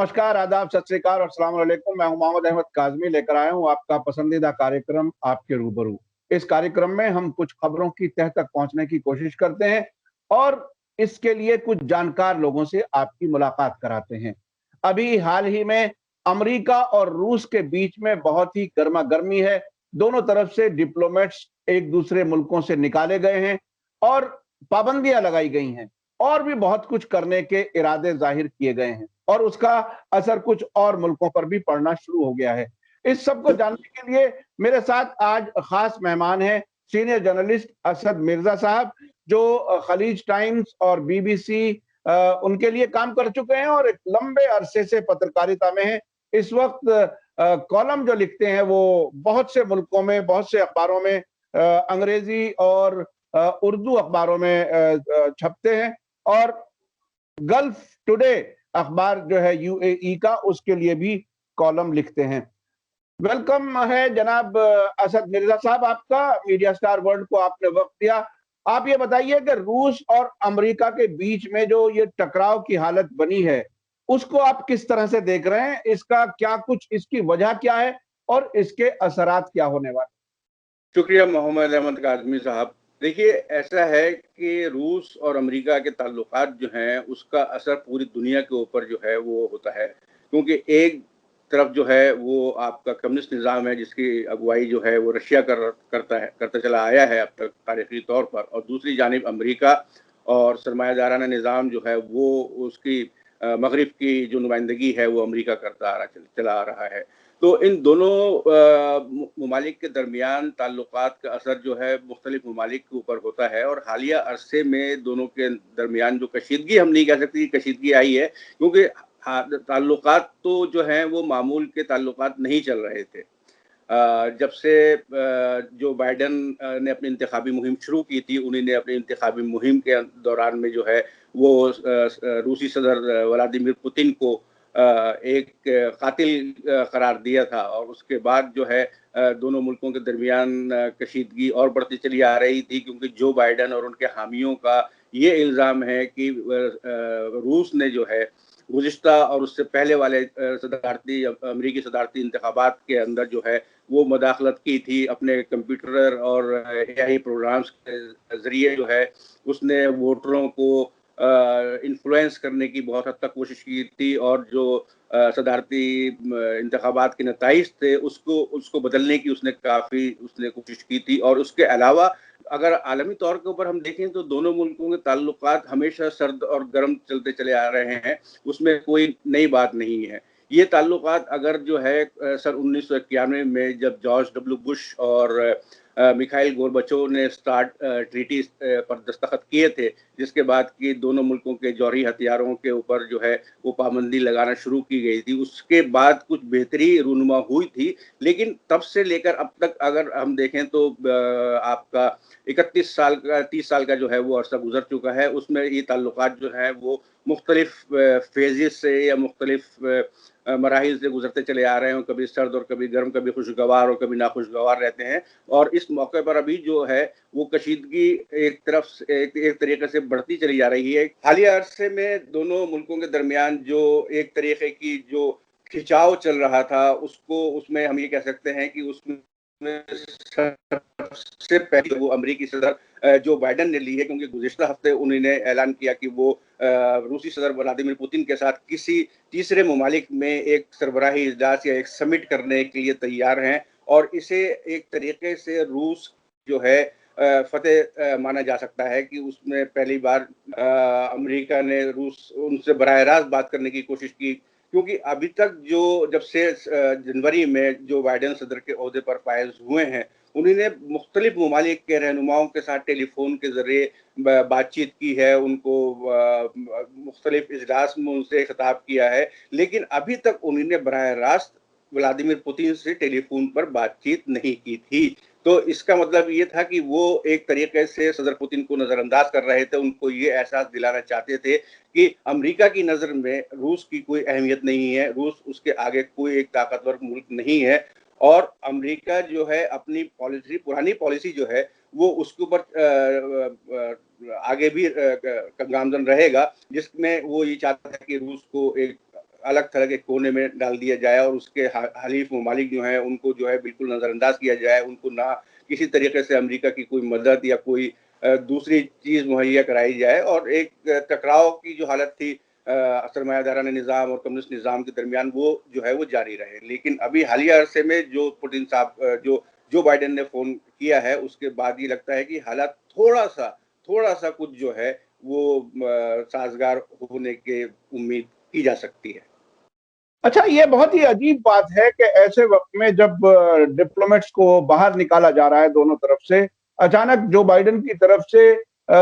नमस्कार, आदाब, सत श्री अकाल और अस्सलाम वालेकुम। मैं हूं मोहम्मद अहमद काज़मी, लेकर आया हूं आपका पसंदीदा कार्यक्रम आपके रूबरू। इस कार्यक्रम में हम कुछ खबरों की तह तक पहुंचने की कोशिश करते हैं और इसके लिए कुछ जानकार लोगों से आपकी मुलाकात कराते हैं। अभी हाल ही में अमेरिका और रूस के बीच में बहुत ही गर्मा-गर्मी है। दोनों तरफ से डिप्लोमेट्स एक दूसरे मुल्कों से निकाले गए हैं और पाबंदियां लगाई गई हैं और भी बहुत कुछ करने के इरादे जाहिर किए गए हैं और उसका असर कुछ और मुल्कों पर भी पड़ना शुरू हो गया है। इस सब को जानने के लिए मेरे साथ आज खास मेहमान हैं, सीनियर जर्नलिस्ट असद मिर्जा साहब, जो खलीज टाइम्स और बीबीसी उनके लिए काम कर चुके हैं और एक लंबे अरसे से पत्रकारिता में हैं। इस वक्त कॉलम जो लिखते हैं वो बहुत से मुल्कों में, बहुत से अखबारों में, अंग्रेजी और उर्दू अखबारों में छपते हैं और गल्फ टुडे अखबार जो है यूएई का, उसके लिए भी कॉलम लिखते हैं। वेलकम है जनाब असद मिर्जा साहब, आपका मीडिया स्टार वर्ल्ड को आपने वक्त दिया। आप ये बताइए कि रूस और अमेरिका के बीच में जो ये टकराव की हालत बनी है, उसको आप किस तरह से देख रहे हैं? इसका क्या कुछ, इसकी वजह क्या है और इसके असरात क्या होने वाले? शुक्रिया मोहम्मद अहमद काज़मी साहब। देखिए, ऐसा है कि रूस और अमेरिका के ताल्लुकात जो हैं उसका असर पूरी दुनिया के ऊपर जो है वो होता है, क्योंकि एक तरफ जो है वो आपका कम्युनिस्ट निज़ाम है जिसकी अगुवाई जो है वो रशिया करता चला आया है अब तक तारीखी तौर पर, और दूसरी जानिब अमेरिका और सरमायादाराना निज़ाम जो है वो उसकी मगरिब की जो नुमाइंदगी है वो अमेरिका चला आ रहा है। तो इन दोनों ममालिक के दरमियान ताल्लुकात का असर जो है मुख्तलिफ ममालिक के ऊपर होता है, और हालिया अरसे में दोनों के दरमियान जो कशीदगी, हम नहीं कह सकते कि कशीदगी आई है, क्योंकि ताल्लुकात तो जो हैं वो मामूल के ताल्लुकात नहीं चल रहे थे। जब से जो बाइडन ने अपनी इंतखाबी मुहिम शुरू की थी, उन्हीं ने अपनी इंतखाबी मुहिम के दौरान में जो है वो रूसी सदर व्लादिमीर पुतिन को एक कातिल करार दिया था, और उसके बाद जो है दोनों मुल्कों के दरमियान कशीदगी और बढ़ती चली आ रही थी, क्योंकि जो बाइडन और उनके हामियों का ये इल्ज़ाम है कि रूस ने जो है गुज़िश्ता और उससे पहले वाले अमरीकी सदारती इंतखाबात के अंदर जो है वो मदाखलत की थी अपने कंप्यूटर और एआई प्रोग्राम्स के ज़रिए। जो है उसने वोटरों को इन्फ्लुएंस करने की बहुत हद तक कोशिश की थी, और जो सदारती इंतखाबात के नताइज थे उसको उसको बदलने की उसने कोशिश की थी। और उसके अलावा अगर आलमी तौर के ऊपर हम देखें तो दोनों मुल्कों के ताल्लुकात हमेशा सर्द और गर्म चलते चले आ रहे हैं, उसमें कोई नई बात नहीं है। ये ताल्लुकात अगर जो है सन 1991 में जब जॉर्ज डब्ल्यू बुश और मिखाइल गोरबचोव ने स्टार्ट ट्रीटी पर दस्तखत किए थे, जिसके बाद की दोनों मुल्कों के जौहरी हथियारों के ऊपर जो है वो पाबंदी लगाना शुरू की गई थी, उसके बाद कुछ बेहतरी रूनुमा हुई थी। लेकिन तब से लेकर अब तक अगर हम देखें तो आपका 30 साल का जो है वो अरसा गुजर चुका है। उसमें ये ताल्लुकात जो है वो मुख्तलिफ फेजेस से या मुख्तलिफ मराहिल से गुजरते चले आ रहे हैं, कभी सर्द और कभी गर्म, कभी खुशगवार और कभी नाखुशगवार रहते हैं। और इस मौके पर अभी जो है वो कशीदगी एक तरीके से बढ़ती चली जा रही है। हालिया अरसे में दोनों मुल्कों के दरमियान जो एक तरीके की जो खिंचाव चल रहा था, उसमें हम ये कह सकते हैं कि उसमें सबसे पहले वो अमेरिकी सदर जो बाइडन ने ली है, क्योंकि गुज़िश्ता हफ्ते उन्होंने ऐलान किया कि वो रूसी सदर व्लादिमीर पुतिन के साथ किसी तीसरे ममालिक में एक सरबराही इजलास या एक समिट करने के लिए तैयार हैं, और इसे एक तरीके से रूस जो है फतेह माना जा सकता है कि उसमें पहली बार अमेरिका ने रूस उनसे बराह रास्त बात करने की कोशिश की, क्योंकि अभी तक जब से जनवरी में जो बाइडन सदर के ओहदे पर फायज हुए हैं, उन्होंने मुख्तलिफ ममालिक के रहनुमाओं के साथ टेलीफोन के जरिए बातचीत की है, उनको मुख्तलिफ इजलास में उनसे खिताब किया है, लेकिन अभी तक उन्होंने बराह रास्त व्लादिमीर पुतिन से टेलीफोन पर बातचीत नहीं की थी। तो इसका मतलब ये था कि वो एक तरीके से सदर पुतिन को नजरअंदाज कर रहे थे, उनको ये एहसास दिलाना चाहते थे कि अमेरिका की नजर में रूस की कोई अहमियत नहीं है, रूस उसके आगे कोई एक ताकतवर मुल्क नहीं है, और अमेरिका जो है अपनी पुरानी पॉलिसी जो है वो उसके ऊपर आगे भी गामजन रहेगा, जिसमें वो ये चाहता है कि रूस को एक अलग थलग के कोने में डाल दिया जाए और उसके हलीफ ममालिक जो हैं उनको जो है बिल्कुल नज़रअंदाज किया जाए, उनको ना किसी तरीके से अमेरिका की कोई मदद या कोई दूसरी चीज़ मुहैया कराई जाए और एक टकराव की जो हालत थी सरमायादाराना निज़ाम और कम्युनिस्ट निज़ाम के दरमियान वो जो है वो जारी रहे। लेकिन अभी हालिया अरसे में जो पुतिन साहब जो बाइडेन ने फ़ोन किया है उसके बाद ये लगता है कि हालात थोड़ा-सा कुछ जो है वो साज़गार होने की उम्मीद की जा सकती है। अच्छा, ये बहुत ही अजीब बात है कि ऐसे वक्त में जब डिप्लोमेट्स को बाहर निकाला जा रहा है दोनों तरफ से, अचानक जो बाइडेन की तरफ से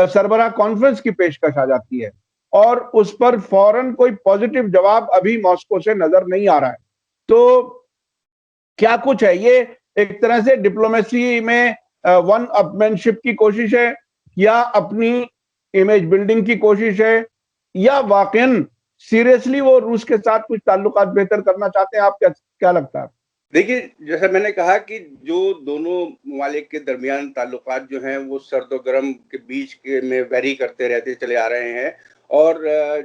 सरबराह कॉन्फ्रेंस की पेशकश आ जाती है और उस पर फौरन कोई पॉजिटिव जवाब अभी मॉस्को से नजर नहीं आ रहा है। तो क्या कुछ है ये, एक तरह से डिप्लोमेसी में वन अपमैनशिप की कोशिश है या अपनी इमेज बिल्डिंग की कोशिश है या वाकई सीरियसली वो रूस के साथ कुछ ताल्लुकात बेहतर करना चाहते हैं? आप क्या क्या लगता है? देखिए, जैसा मैंने कहा कि जो दोनों ममालिक के दरमियान ताल्लुकात जो हैं वो सर्द और गर्म के बीच के में वेरी करते रहते चले आ रहे हैं और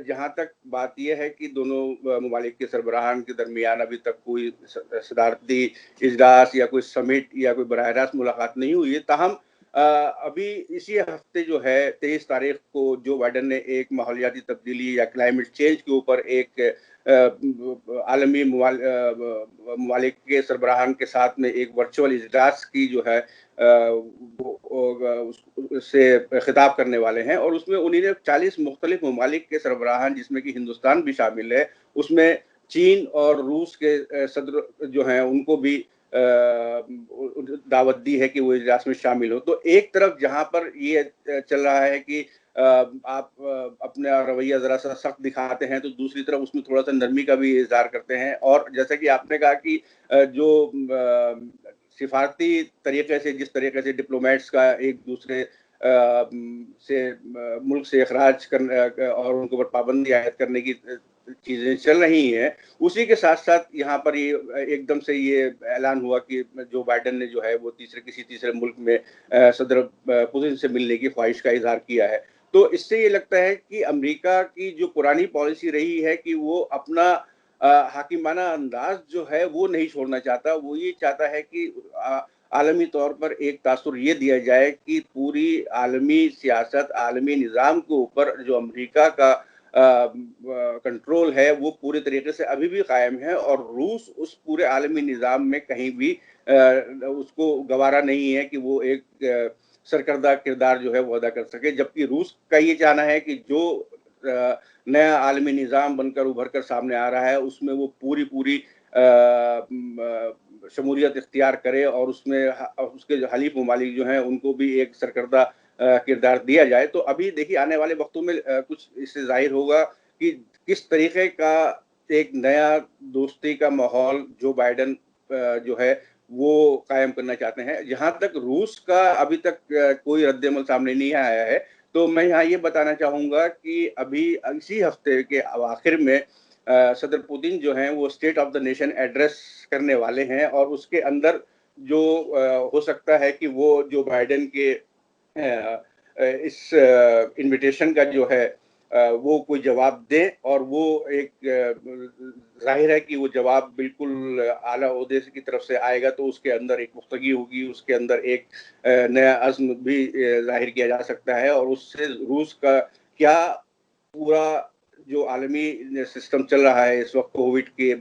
जहाँ तक बात ये है कि दोनों ममालिक के सरबराहान के दरमियान अभी तक कोई सदारती इजलास या कोई समिट या कोई बराह रास्त मुलाकात नहीं हुई है। ताहम अभी इसी हफ्ते जो है 23 तारीख को जो बाइडेन ने एक माहौलियाती तब्दीली या क्लाइमेट चेंज के ऊपर एक आलमी ममालिक के सरबराहान के साथ में एक वर्चुअल इजलास की जो है उससे खिताब करने वाले हैं और उसमें उन्होंने 40 मुख्तलिफ ममालिक के सरबराहान जिसमें कि हिंदुस्तान भी शामिल है, उसमें चीन और रूस के सदर जो हैं उनको भी दावत दी है कि वो इजलास में शामिल हो। तो एक तरफ जहाँ पर ये चल रहा है कि आप अपना रवैया ज़रा सा सख्त दिखाते हैं, तो दूसरी तरफ उसमें थोड़ा-सा नरमी का भी इज़हार करते हैं और जैसा कि आपने कहा कि जो सिफारती तरीके से जिस तरीके से डिप्लोमेट्स का एक दूसरे मुल्क से इखराज करने और उनके ऊपर पाबंदी आयद करने की चीज़ें चल रही हैं, उसी के साथ-साथ यहाँ पर ये एकदम से ये ऐलान हुआ कि जो बाइडेन ने जो है वो किसी तीसरे मुल्क में सदर पुतिन से मिलने की ख्वाहिश का इज़हार किया है। तो इससे ये लगता है कि अमेरिका की जो पुरानी पॉलिसी रही है कि वो अपना हाकिमाना अंदाज जो है वो नहीं छोड़ना चाहता। वो ये चाहता है कि आलमी तौर पर एक तासुर ये दिया जाए कि पूरी आलमी सियासत, आलमी निज़ाम के ऊपर जो अमेरिका का कंट्रोल है वो पूरे तरीके से अभी भी कायम है और रूस उस पूरे आलमी निज़ाम में कहीं भी उसको गवारा नहीं है कि वो एक सरकर्दा किरदार जो है वो अदा कर सके। जबकि रूस का ये चाहना है कि जो नया आलमी निज़ाम बनकर उभर कर सामने आ रहा है उसमें वो पूरी शमूलियत इख्तियार करे और उसमें उसके जो हलीफ ममालिक जो हैं उनको भी एक सरकर्दा किरदार दिया जाए। तो अभी देखिए आने वाले वक्तों में कुछ इससे ज़ाहिर होगा कि किस तरीके का एक नया दोस्ती का माहौल जो बाइडेन जो है वो कायम करना चाहते हैं। जहाँ तक रूस का अभी तक कोई रद्द-ए-अमल सामने नहीं आया है, तो मैं यहाँ ये बताना चाहूँगा कि अभी इसी हफ्ते के आखिर में सदर पुतिन जो हैं वो state of the nation address करने वाले हैं और उसके अंदर जो हो सकता है कि वो जो बाइडेन के इस इनविटेशन का जो है वो कोई जवाब दें और वो एक ज़ाहिर है कि वो जवाब बिल्कुल आला ओहदे की तरफ से आएगा तो उसके अंदर एक पुख्तगी होगी, उसके अंदर एक नया अज़्म भी ज़ाहिर किया जा सकता है और उससे रूस का क्या पूरा जो आलमी सिस्टम चल रहा है इस वक्त कोविड के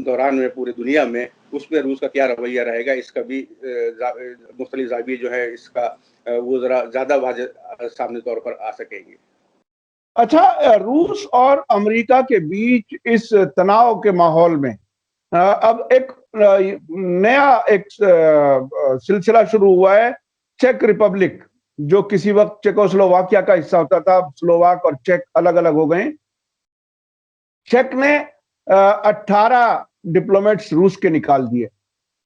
दौरान में पूरी दुनिया में, उसमें रूस का क्या रवैया रहेगा इसका भी मुख्तलिफ ज़ाविये जो है इसका वो ज़रा ज़्यादा वाज़ेह सामने तौर पर आ सकेंगे। अच्छा, रूस और अमेरिका के बीच इस तनाव के माहौल में अब एक नया एक सिलसिला शुरू हुआ है। चेक रिपब्लिक, जो किसी वक्त चेकोस्लोवाकिया का हिस्सा होता था, स्लोवाक और चेक अलग-अलग हो गए। चेक ने 18 डिप्लोमेट्स रूस के निकाल दिए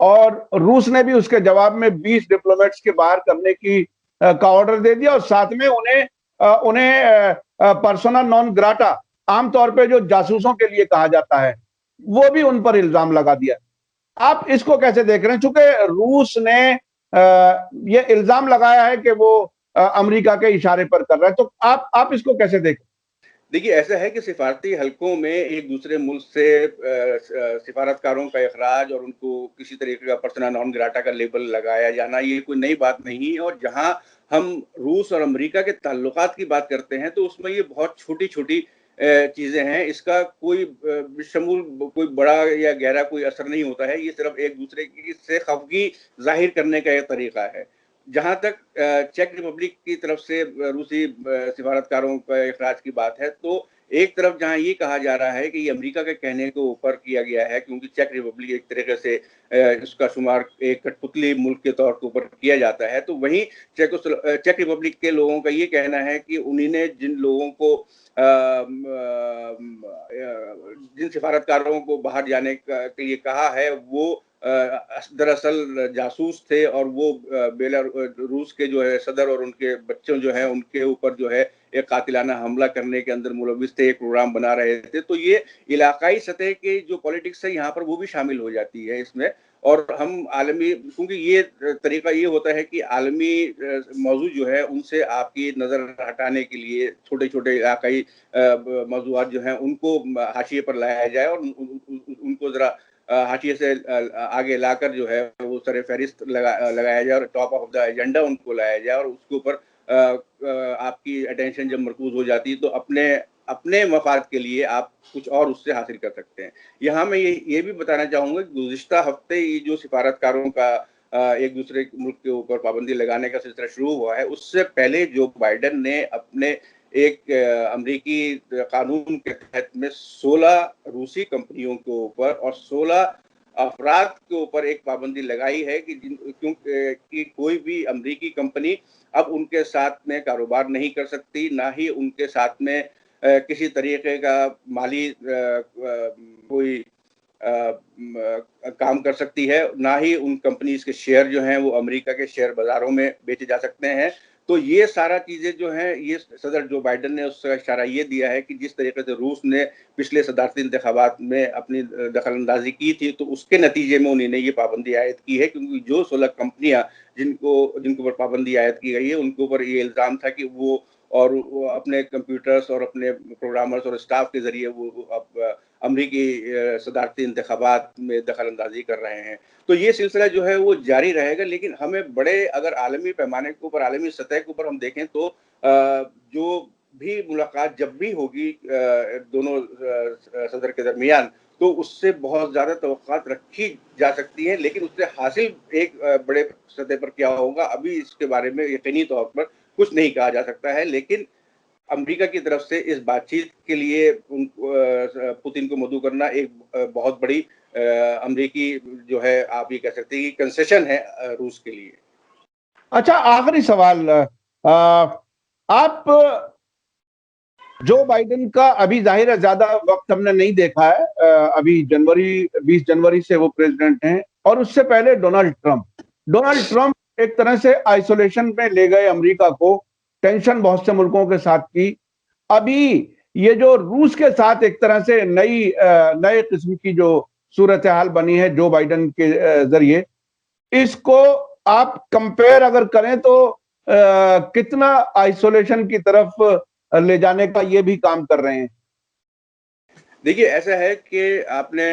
और रूस ने भी उसके जवाब में 20 डिप्लोमेट्स के बाहर करने की का ऑर्डर दे दिया और साथ में उन्हें पर्सोना नॉन ग्राटा, आमतौर पे जो जासूसों के लिए कहा जाता है, वो भी उन पर इल्जाम लगा दिया। आप इसको कैसे देख रहे हैं? चूंकि रूस ने ये इल्जाम लगाया है कि वो अमेरिका के इशारे पर कर रहा है, तो आप इसको कैसे देख? देखिए, ऐसा है कि सिफारती हलकों में एक दूसरे मुल्क से सिफारतकारों का इखराज और उनको किसी तरीके का पर्सना नॉन ग्राटा का लेबल लगाया जाना ये कोई नई बात नहीं है। और जहां हम रूस और अमेरिका के ताल्लुकात की बात करते हैं तो उसमें ये बहुत छोटी छोटी चीजें हैं। इसका कोई शमूल कोई बड़ा या गहरा कोई असर नहीं होता है। ये सिर्फ एक दूसरे की से खफगी जाहिर करने का एक तरीका है। जहां तक चेक रिपब्लिक की तरफ से रूसी सिफारतकारों का इखराज की बात है, तो एक तरफ जहां ये कहा जा रहा है कि ये अमेरिका के कहने के ऊपर किया गया है, क्योंकि चेक रिपब्लिक एक तरीके से इसका शुमार एक कठपुतली मुल्क के तौर के ऊपर किया जाता है, तो वहीं चेक रिपब्लिक के लोगों का ये कहना है कि उन्हीं ने जिन लोगों को जिन सिफारतकारों को बाहर जाने के लिए कहा है वो दरअसल जासूस थे और वो रूस के जो है सदर और उनके बच्चों जो है उनके ऊपर जो है एक कातिलाना हमला करने के अंदर मुलविस थे, एक प्रोग्राम बना रहे थे। तो ये इलाकाई सतह के जो पॉलिटिक्स है यहाँ पर वो भी शामिल हो जाती है इसमें। और हम आलमी, क्योंकि ये तरीका ये होता है कि आलमी मौजू जो है उनसे आपकी नजर हटाने के लिए छोटे छोटे इलाकाई मौजूद जो हैं उनको हाशिए पर लाया जाए और उनको जरा हाशिए से आगे लाकर जो है वो सर फहरिस्त लगाया जाए और टॉप ऑफ द एजेंडा उनको लाया जाए। और उसके ऊपर आपकी अटेंशन जब मरकूज हो जाती है तो अपने अपने मफाद के लिए आप कुछ और उससे हासिल कर सकते हैं। यहाँ मैं ये भी बताना चाहूंगा कि गुज़िश्ता हफ्ते ये जो सिफारतकारों का एक दूसरे मुल्क के ऊपर पाबंदी लगाने का सिलसिला शुरू हुआ है, उससे पहले जो बाइडेन ने अपने एक अमरीकी कानून के तहत में 16 रूसी कंपनियों के ऊपर और 16 अफराद के ऊपर एक पाबंदी लगाई है कि क्योंकि कोई भी अमरीकी कंपनी अब उनके साथ में कारोबार नहीं कर सकती, ना ही उनके साथ में किसी तरीके का माली कोई काम कर सकती है, ना ही उन कंपनीज के शेयर जो हैं वो अमेरिका के शेयर बाजारों में बेचे जा सकते हैं। तो ये सारा चीजें जो हैं ये सदर जो बाइडेन ने उसका इशारा ये दिया है कि जिस तरीके से रूस ने पिछले सदारती इंतखाबात में अपनी दखल अंदाजी की थी तो उसके नतीजे में उन्होंने ये पाबंदी आयद की है, क्योंकि जो 16 कंपनियां जिनके ऊपर पाबंदी आयद की गई है उनके ऊपर ये इल्जाम था कि वो अपने कंप्यूटर्स और अपने प्रोग्रामर्स और स्टाफ के जरिए वो अब अमरीकी सदारती इंतखाबात में दखल अंदाजी कर रहे हैं। तो ये सिलसिला जो है वो जारी रहेगा। लेकिन हमें बड़े अगर आलमी पैमाने के ऊपर, आलमी सतह के ऊपर हम देखें तो जो भी मुलाकात जब भी होगी दोनों सदर के दरमियान, तो उससे बहुत ज्यादा तवक्कात रखी जा सकती है। लेकिन उससे हासिल एक बड़े सतह पर क्या होगा अभी इसके बारे में यकीनी तौर पर कुछ नहीं कहा जा सकता है। लेकिन अमेरिका की तरफ से इस बातचीत के लिए पुतिन को मदऊ करना एक बहुत बड़ी अमेरिकी जो है आप ये कह सकते हैं कि कंसेशन है रूस के लिए। अच्छा, आखिरी सवाल, आप जो बाइडेन का अभी जाहिर है ज्यादा वक्त हमने नहीं देखा है, अभी 20 जनवरी से वो प्रेसिडेंट हैं, और उससे पहले डोनाल्ड ट्रंप एक तरह से आइसोलेशन में ले गए अमेरिका को, टेंशन बहुत से मुल्कों के साथ की। अभी ये जो रूस के साथ एक तरह से नए किस्म की जो सूरत हाल बनी है जो बाइडेन के जरिए, इसको आप कंपेयर अगर करें तो कितना आइसोलेशन की तरफ ले जाने का ये भी काम कर रहे हैं? देखिए, ऐसा है कि आपने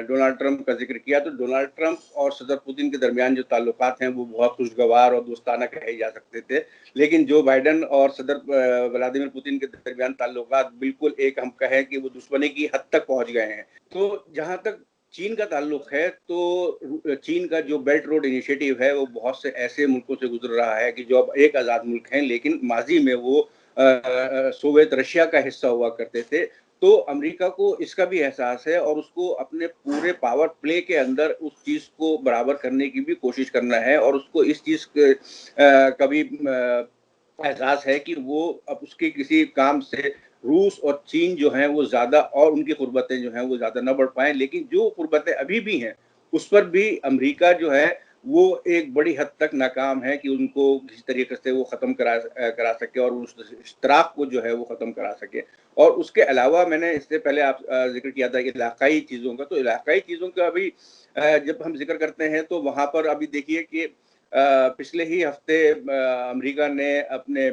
डोनाल्ड ट्रंप का जिक्र किया, तो डोनाल्ड ट्रंप और सदर पुतिन के दरमियान जो ताल्लुकात हैं वो बहुत खुशगवार और दोस्ताना कहे जा सकते थे। लेकिन जो बाइडेन और सदर व्लादिमीर पुतिन के दरमियान ताल्लुकात बिल्कुल एक हम कहें कि वो दुश्मनी की हद तक पहुंच गए हैं। तो जहां तक चीन का ताल्लुक है तो चीन का जो बेल्ट रोड इनिशिएटिव है वो बहुत से ऐसे मुल्कों से गुजर रहा है कि जो अब एक आज़ाद मुल्क हैं, लेकिन माजी में वो सोवियत रशिया का हिस्सा हुआ करते थे। तो अमेरिका को इसका भी एहसास है और उसको अपने पूरे पावर प्ले के अंदर उस चीज को बराबर करने की भी कोशिश करना है। और उसको इस चीज का भी एहसास है कि वो अब उसके किसी काम से रूस और चीन जो हैं वो ज्यादा और उनकी कुर्बतें जो हैं वो ज्यादा न बढ़ पाए। लेकिन जो कुर्बतें अभी भी हैं उस पर भी अमेरिका जो है वो एक बड़ी हद तक नाकाम है कि उनको किसी तरीके से वो खत्म करा सके और उस इश्तराक को जो है वो खत्म करा सके। और उसके अलावा मैंने इससे पहले आप जिक्र किया था कि इलाकाई चीज़ों का, तो इलाकाई चीज़ों का अभी जब हम जिक्र करते हैं तो वहाँ पर अभी देखिए कि पिछले ही हफ्ते अमेरिका ने अपने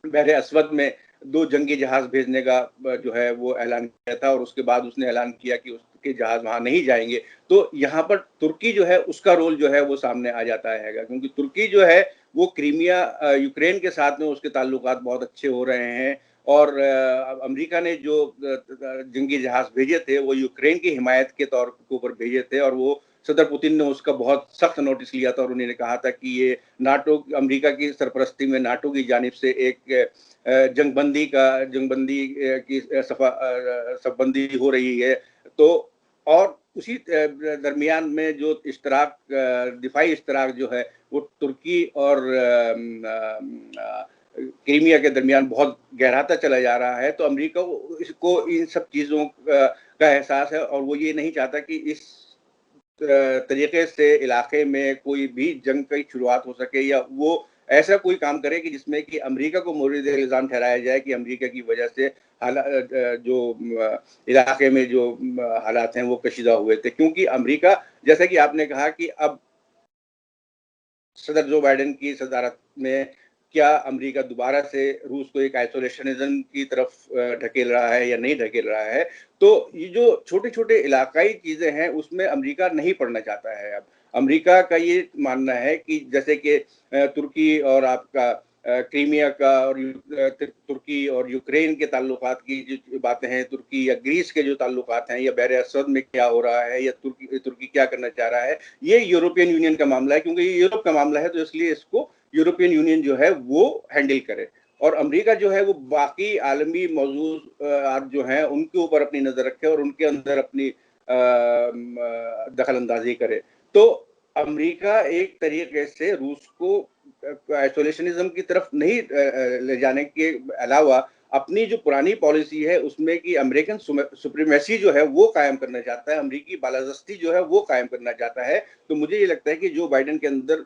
बहरे अस्वद में 2 जंगी जहाज भेजने का जो है वो ऐलान किया था, और उसके बाद उसने ऐलान किया कि उसके जहाज वहां नहीं जाएंगे। तो यहाँ पर तुर्की जो है उसका रोल जो है वो सामने आ जाता है, क्योंकि तुर्की जो है वो क्रीमिया यूक्रेन के साथ में उसके ताल्लुकात बहुत अच्छे हो रहे हैं, और अमेरिका ने जो जंगी जहाज भेजे थे वो यूक्रेन की हिमायत के तौर के ऊपर भेजे थे, और वो सदर पुतिन ने उसका बहुत सख्त नोटिस लिया था, और उन्होंने कहा था कि ये नाटो, अमेरिका की सरपरस्ती में नाटो की जानिब से एक जंगबंदी की सफबंदी हो रही है। तो और उसी दरमियान में जो इश्तराक, दिफाई इश्तराक जो है वो तुर्की और क्रीमिया के दरमियान बहुत गहराता चला जा रहा है। तो अमेरिका को इसको इन सब चीज़ों का एहसास है, और वो ये नहीं चाहता कि इस तरीके से इलाके में कोई भी जंग की शुरुआत हो सके, या वो ऐसा कोई काम करे कि जिसमें कि अमेरिका को मोर्द इल्ज़ाम ठहराया जाए कि अमेरिका की वजह से जो इलाके में जो हालात हैं वो कशीदा हुए थे। क्योंकि अमेरिका, जैसा कि आपने कहा कि अब सदर जो बाइडेन की सदारत में क्या अमेरिका दोबारा से रूस को एक आइसोलेशनिज्म की तरफ ढकेल रहा है या नहीं ढकेल रहा है। तो ये जो छोटे छोटे इलाकाई चीजें हैं उसमें अमेरिका नहीं पड़ना चाहता है। अब अमेरिका का ये मानना है कि जैसे कि तुर्की और आपका क्रीमिया का, और तुर्की और यूक्रेन के ताल्लुकात की जो बातें हैं, तुर्की या ग्रीस के जो ताल्लुकात हैं, या बहर असद में क्या हो रहा है, या तुर्की क्या करना चाह रहा है, ये यूरोपियन यूनियन का मामला है। क्योंकि ये यूरोप का मामला है तो इसलिए इसको यूरोपियन यूनियन जो है वो हैंडल करे, और अमेरिका जो है वो बाकी आलमी मौजूद जो हैं उनके ऊपर अपनी नजर रखे और उनके अंदर अपनी दखल अंदाजी करे। तो अमेरिका एक तरीके से रूस को आइसोलेशनिज्म की तरफ नहीं ले जाने के अलावा अपनी जो पुरानी पॉलिसी है उसमें कि अमेरिकन सुप्रीमेसी जो है वो कायम करना चाहता है, अमेरिकी बालादस्ती जो है वो कायम करना चाहता है। तो मुझे ये लगता है कि जो बाइडेन के अंदर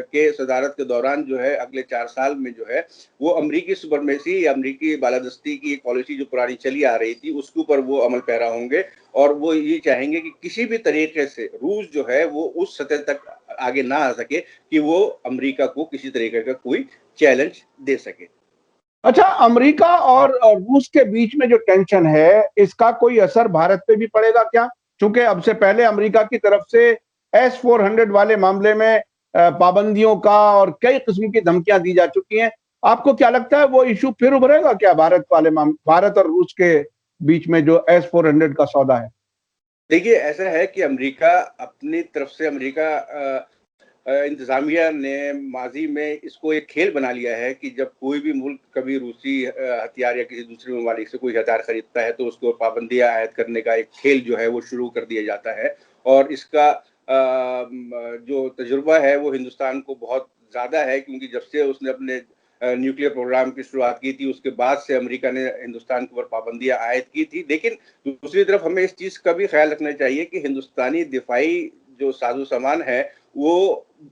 के सदारत के दौरान जो है अगले 4 साल में जो है वो अमेरिकी सुप्रीमेसी या अमेरिकी बालादस्ती की एक पॉलिसी जो पुरानी चली आ रही थी उसके ऊपर वो अमल पैरा होंगे, और वो ये चाहेंगे कि किसी भी तरीके से रूस जो है वो उस सतह तक आगे ना आ सके कि वो अमेरिका को किसी तरीके का कोई चैलेंज दे सके। अच्छा, अमेरिका और रूस के बीच में जो टेंशन है, इसका कोई असर भारत पे भी पड़ेगा क्या? चूंकि अब से पहले अमेरिका की तरफ से S-400 वाले मामले में पाबंदियों का और कई किस्म की धमकियां दी जा चुकी हैं। आपको क्या लगता है वो इशू फिर उभरेगा क्या भारत और रूस के बीच में जो S-400 का सौदा है? देखिए, ऐसा है कि अमेरिका अपनी तरफ से, अमेरिका इंतजामिया ने माजी में इसको एक खेल बना लिया है कि जब कोई भी मुल्क कभी रूसी हथियार या किसी दूसरे ममालिक से कोई हथियार खरीदता है तो उसको पाबंदियां आयद करने का एक खेल जो है वो शुरू कर दिया जाता है। और इसका जो तजुर्बा है वो हिंदुस्तान को बहुत ज़्यादा है, क्योंकि जब से उसने अपने न्यूक्लियर प्रोग्राम की शुरुआत की थी उसके बाद से अमेरिका ने हिंदुस्तान के ऊपर पाबंदियां आयद की थी। लेकिन दूसरी तरफ हमें इस चीज़ का भी ख्याल रखना चाहिए कि हिंदुस्तानी दिफाई जो साजो सामान है वो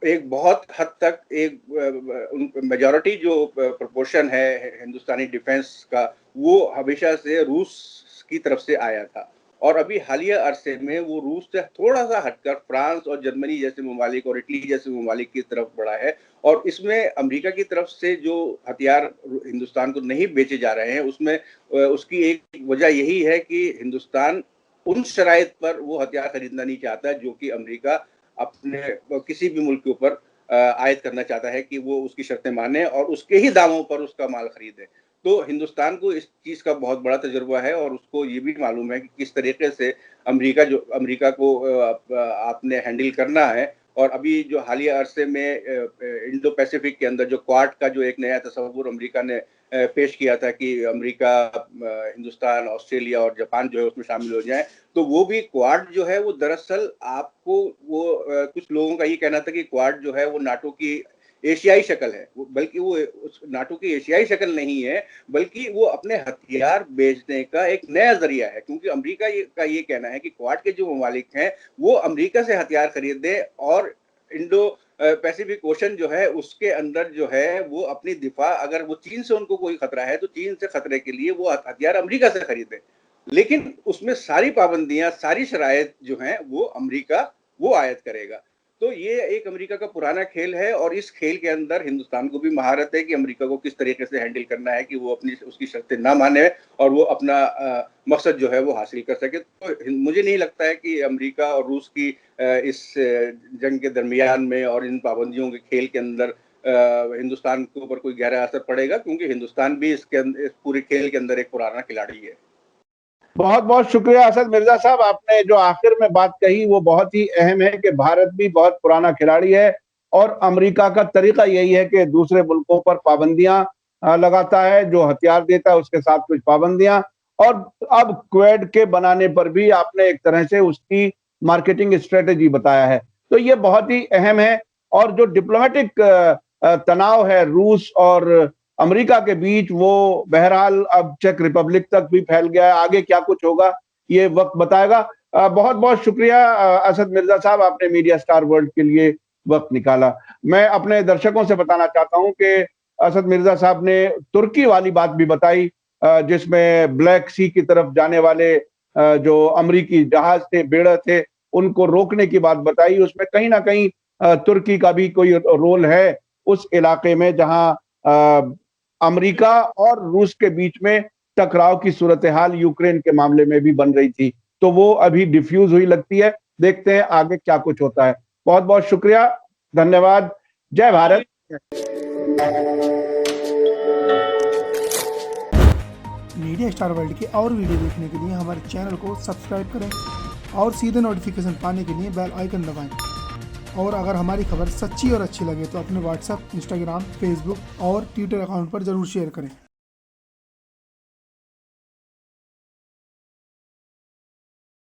एक बहुत हद तक एक मेजॉरिटी जो प्रोपोर्शन है हिंदुस्तानी डिफेंस का वो हमेशा से रूस की तरफ से आया था, और अभी हालिया अरसे में वो रूस से थोड़ा सा हटकर फ्रांस और जर्मनी जैसे ममालिक और इटली जैसे ममालिक की तरफ बढ़ा है। और इसमें अमेरिका की तरफ से जो हथियार हिंदुस्तान को नहीं बेचे जा रहे हैं उसमें उसकी एक वजह यही है कि हिंदुस्तान उन शराइत पर वो हथियार खरीदना नहीं चाहता जो कि अमेरिका अपने किसी भी मुल्क के ऊपर आयद करना चाहता है कि वो उसकी शर्तें माने और उसके ही दामों पर उसका माल खरीदे। तो हिंदुस्तान को इस चीज का बहुत बड़ा तजुर्बा है, और उसको ये भी मालूम है कि किस तरीके से अमेरिका को आपने हैंडल करना है। और अभी जो हालिया अरसे में इंडो पैसिफिक के अंदर जो क्वाड का जो एक नया तस्वुर अमेरिका ने पेश किया था कि अमेरिका, हिंदुस्तान, ऑस्ट्रेलिया और जापान जो है उसमें शामिल हो जाए, तो वो भी क्वाड जो है वो दरअसल आपको वो कुछ लोगों का ये कहना था कि क्वाड जो है वो नाटो की एशियाई शक्ल है, बल्कि वो नाटो की एशियाई शक्ल नहीं है, बल्कि वो अपने हथियार बेचने का एक नया जरिया है। क्योंकि अमेरिका का ये कहना है कि क्वाड के जो ममालिक हैं वो अमेरिका से हथियार खरीदे और इंडो पैसिफिक ओशन जो है उसके अंदर जो है वो अपनी दिफा, अगर वो चीन से उनको कोई खतरा है तो चीन से खतरे के लिए वो हथियार अमेरिका से खरीदे। लेकिन उसमें सारी पाबंदियां, सारी शराइत जो हैं वो अमेरिका वो आयद करेगा। तो ये एक अमेरिका का पुराना खेल है और इस खेल के अंदर हिंदुस्तान को भी महारत है कि अमेरिका को किस तरीके से हैंडल करना है कि वो अपनी उसकी शर्तें ना माने और वो अपना मकसद जो है वो हासिल कर सके। तो मुझे नहीं लगता है कि अमेरिका और रूस की इस जंग के दरमियान में और इन पाबंदियों के खेल के अंदर हिंदुस्तान के ऊपर कोई गहरा असर पड़ेगा, क्योंकि हिंदुस्तान भी इस पूरे खेल के अंदर एक पुराना खिलाड़ी है। बहुत बहुत शुक्रिया असद मिर्जा साहब, आपने जो आखिर में बात कही वो बहुत ही अहम है कि भारत भी बहुत पुराना खिलाड़ी है और अमेरिका का तरीका यही है कि दूसरे मुल्कों पर पाबंदियां लगाता है, जो हथियार देता है उसके साथ कुछ पाबंदियां, और अब क्वेड के बनाने पर भी आपने एक तरह से उसकी मार्केटिंग स्ट्रेटेजी बताया है। तो ये बहुत ही अहम है। और जो डिप्लोमेटिक तनाव है रूस और अमेरिका के बीच, वो बहरहाल अब चेक रिपब्लिक तक भी फैल गया है। आगे क्या कुछ होगा ये वक्त बताएगा। बहुत बहुत शुक्रिया असद मिर्जा साहब, आपने मीडिया स्टार वर्ल्ड के लिए वक्त निकाला। मैं अपने दर्शकों से बताना चाहता हूं कि असद मिर्जा साहब ने तुर्की वाली बात भी बताई, जिसमें ब्लैक सी की तरफ जाने वाले जो अमरीकी जहाज थे, बेड़ा थे, उनको रोकने की बात बताई। उसमें कहीं ना कहीं तुर्की का भी कोई रोल है उस इलाके में जहां अमेरिका और रूस के बीच में टकराव की सूरत हाल यूक्रेन के मामले में भी बन रही थी। तो वो अभी डिफ्यूज हुई लगती है। देखते हैं आगे क्या कुछ होता है। बहुत बहुत शुक्रिया, धन्यवाद, जय भारत। मीडिया स्टार वर्ल्ड के और वीडियो देखने के लिए हमारे चैनल को सब्सक्राइब करें और सीधे नोटिफिकेशन पाने के लिए बेल आइकन दबाएं। और अगर हमारी खबर सच्ची और अच्छी लगे तो अपने व्हाट्सएप, इंस्टाग्राम, फेसबुक और ट्विटर अकाउंट पर ज़रूर शेयर करें।